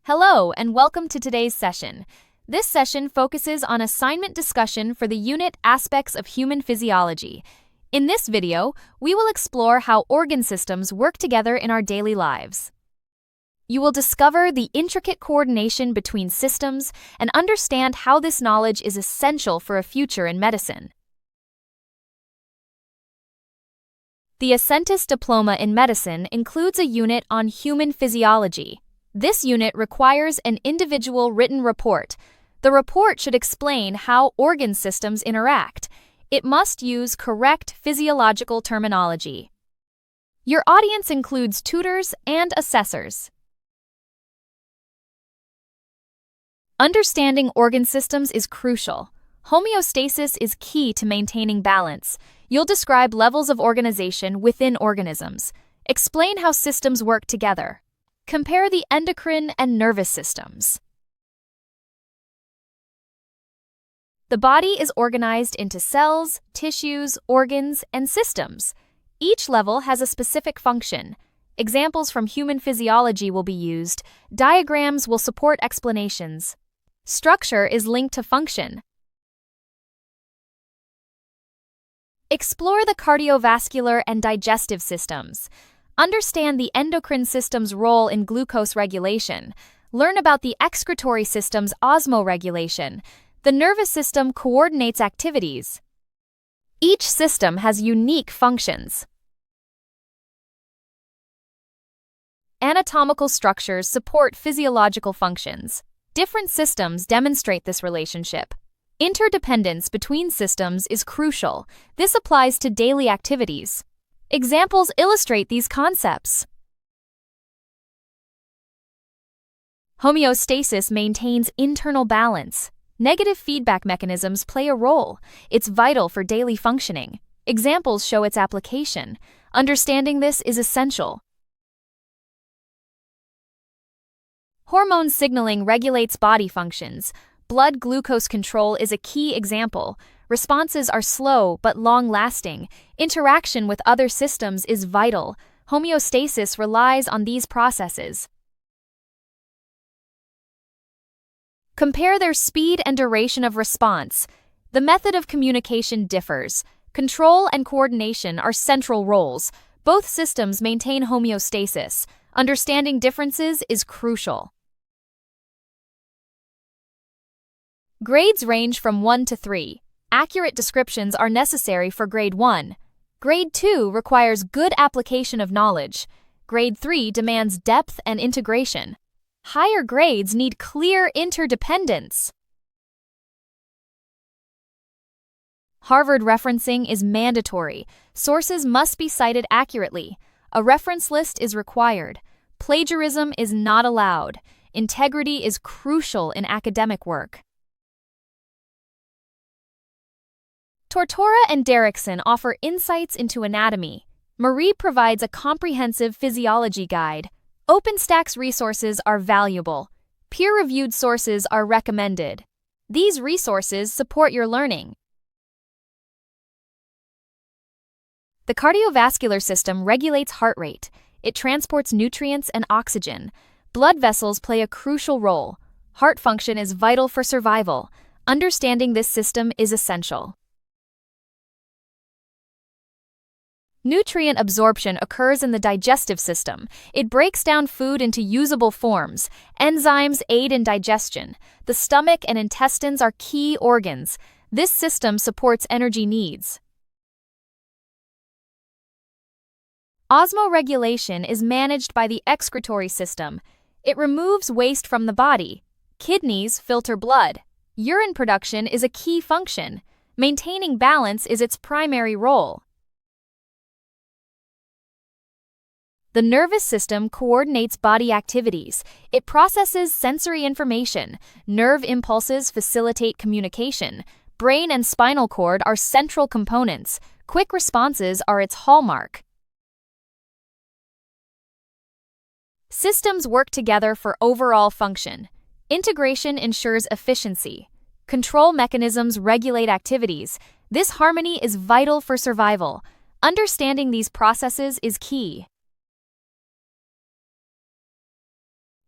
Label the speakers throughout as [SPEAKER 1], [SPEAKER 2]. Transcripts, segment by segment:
[SPEAKER 1] Hello and welcome to today's session. This session focuses on assignment discussion for the unit Aspects of Human Physiology. In this video, we will explore how organ systems work together in our daily lives. You will discover the intricate coordination between systems and understand how this knowledge is essential for a future in medicine. The Ascentis Diploma in Medicine includes a unit on human physiology. This unit requires an individual written report. The report should explain how organ systems interact. It must use correct physiological terminology. Your audience includes tutors and assessors. Understanding organ systems is crucial. Homeostasis is key to maintaining balance. You'll describe levels of organization within organisms. Explain how systems work together. Compare the endocrine and nervous systems. The body is organized into cells, tissues, organs, and systems. Each level has a specific function. Examples from human physiology will be used. Diagrams will support explanations. Structure is linked to function. Explore the cardiovascular and digestive systems. Understand the endocrine system's role in glucose regulation. Learn about the excretory system's osmoregulation. The nervous system coordinates activities. Each system has unique functions. Anatomical structures support physiological functions. Different systems demonstrate this relationship. Interdependence between systems is crucial. This applies to daily activities. Examples illustrate these concepts. Homeostasis maintains internal balance. Negative feedback mechanisms play a role. It's vital for daily functioning. Examples show its application. Understanding this is essential. Hormone signaling regulates body functions. Blood glucose control is a key example. Responses are slow but long-lasting. Interaction with other systems is vital. Homeostasis relies on these processes. Compare their speed and duration of response. The method of communication differs. Control and coordination are central roles. Both systems maintain homeostasis. Understanding differences is crucial. Grades range from 1 to 3. Accurate descriptions are necessary for Grade 1. Grade 2 requires good application of knowledge. Grade 3 demands depth and integration. Higher grades need clear interdependence. Harvard referencing is mandatory. Sources must be cited accurately. A reference list is required. Plagiarism is not allowed. Integrity is crucial in academic work. Tortora and Derrickson offer insights into anatomy. Marie provides a comprehensive physiology guide. OpenStack's resources are valuable. Peer-reviewed sources are recommended. These resources support your learning. The cardiovascular system regulates heart rate. It transports nutrients and oxygen. Blood vessels play a crucial role. Heart function is vital for survival. Understanding this system is essential. Nutrient absorption occurs in the digestive system. It breaks down food into usable forms. Enzymes aid in digestion. The stomach and intestines are key organs. This system supports energy needs. Osmoregulation is managed by the excretory system. It removes waste from the body. Kidneys filter blood. Urine production is a key function. Maintaining balance is its primary role. The nervous system coordinates body activities. It processes sensory information. Nerve impulses facilitate communication. Brain and spinal cord are central components. Quick responses are its hallmark. Systems work together for overall function. Integration ensures efficiency. Control mechanisms regulate activities. This harmony is vital for survival. Understanding these processes is key.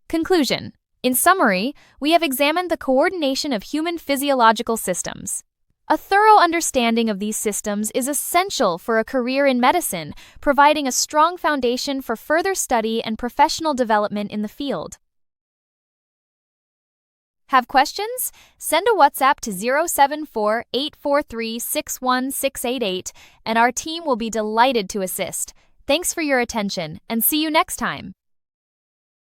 [SPEAKER 1] Conclusion. In summary, we have examined the coordination of human physiological systems. A thorough understanding of these systems is essential for a career in medicine, providing a strong foundation for further study and professional development in the field. Have questions? Send a WhatsApp to 074-843-61688 and our team will be delighted to assist. Thanks for your attention and see you next time.